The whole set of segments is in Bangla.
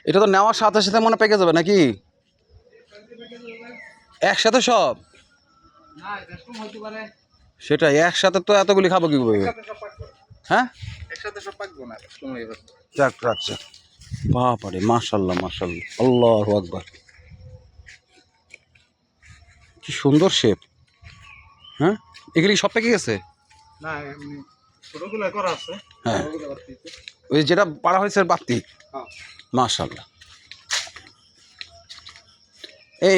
এটা তো নেওয়ার সাথে সাথে মনে পেকে যাবে নাকি? একসাথে সব? সেটাই, একসাথে তো এতগুলি খাবো কি করে? হ্যাঁ, একসাথে সব পাকবো না, সময় হবে। যাক আচ্ছা। বাবারে, মাশাল্লাহ মাশাল্লাহ, আল্লাহু আকবার, কি সুন্দর শেপ। হ্যাঁ, এগুলি সব পেকে গেছে? না, এমনি ছোটগুলো করা আছে। হ্যাঁ, ওই যেটা পাড়া হয়েছে বাতি। হ্যাঁ। মাশাল্লাহ।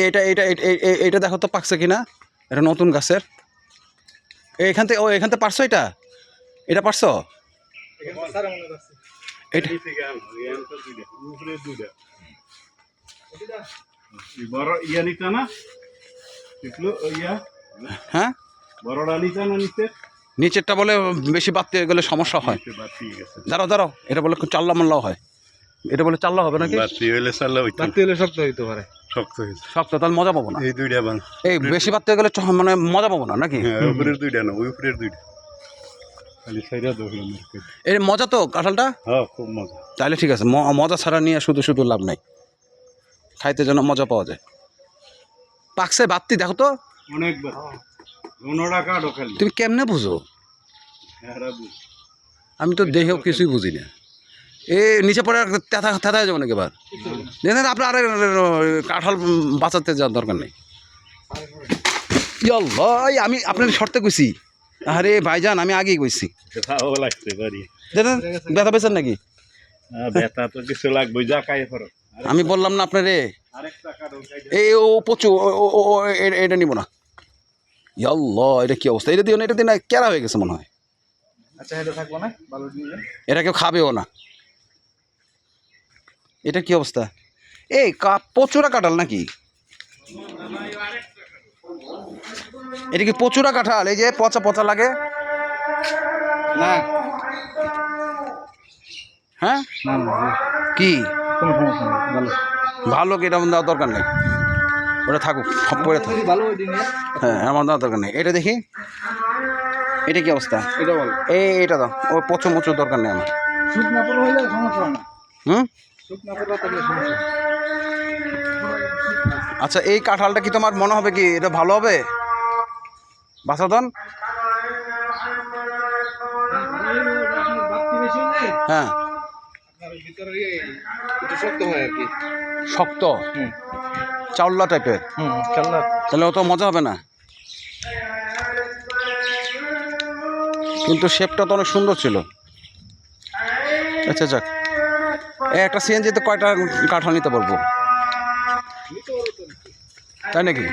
এটা এটা এটা দেখো তো পাকছে কিনা, এটা নতুন গাছের। এখান থেকে এখান থেকে পারছো? এটা পারছো? এটা হ্যাঁ, নিচেরটা বলে বেশি বাড়তে গেলে সমস্যা হয়। দাঁড়াও, এটা বলে চাল্লা মাল্লাও হয়। এটা বলে চাল্লা হবে নাকি? শক্ত হইতে পারে। শক্ত, তাহলে মজা পাবো না। এই দুইটা বান, এই বেশি বাড়তে গেলে মানে মজা পাবো না নাকি? উপরের দুইটা না, ওই উপরের দুইটা খালি সাইডা ধরলাম। এর মজা তো কাঁঠালটা? হ্যাঁ, খুব মজা। তাহলে ঠিক আছে, মজা ছাড়া নিয়ে শুধু শুধু লাভ নাই, খাইতে যেন মজা পাওয়া যায়। পাকছে বাত্তি দেখো তো। অনেক টাকা ঢোকালি তুমি কেমনে বুঝো? আমি তো দেখেও কিছুই বুঝি না। নিচে পড়ে তেতা যাবো নাকি এবার? দেখেন আপনার আরে কাঁঠাল বাঁচাতে যাওয়ার দরকার নেই। আমি আপনার শর্তে কইছি। আরে ভাইজান, আমি আগেই কইছি। লাগতে পারি, দেখেন ব্যথা পেয়েছেন নাকি? ব্যথা তো কিছু লাগবে, যা খাই ফেরো। আমি বললাম না আপনারে, ও পচু এটা নিব না। এটা কি অবস্থা? এটা দিও না, এটা দিয়ে না কেরা হয়ে গেছে মনে হয়। আচ্ছা, এটা থাকবো না, ভালো দিয়ে। এটা কেউ খাবেও না। এটা কি অবস্থা? প্রচুরা কাঁঠাল নাকি? এটা কি প্রচুরা কাঁঠাল? এই যে পচা পচা লাগে না হ্যাঁ, না না, কি কোনো সমস্যা নেই, ভালো। ভালো কি? এটা আমার দেওয়ার দরকার নেই, ওটা থাকুক, সব পরে থাকুক। ভালো ওই দিন। হ্যাঁ, আমার দেওয়ার দরকার নেই। এটা দেখি, এটা কি অবস্থা? এটা বল। এটা দাও, ও প্রচুর দরকার নেই আমার। শুকনা পুরো হইলে সমস্যা হয় না। হুম, শুকনা পুরো থাকলে সমস্যা। আচ্ছা, এই কাঁঠালটা কি তোমার মনে হবে কি এটা ভালো হবে বাসাদন? হ্যাঁ, ভিতরে একটু শক্ত হয় আর কি। শক্ত চাউল্লা টাইপের। তাহলে অত মজা হবে না, কিন্তু শেপটা তো অনেক সুন্দর ছিল। আচ্ছা যাক, একটা সিএনজিতে কয়টা কাঁঠাল নিতে পারবো, তাই নাকি?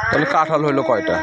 তাহলে কাঁঠাল হইলো কয়টা?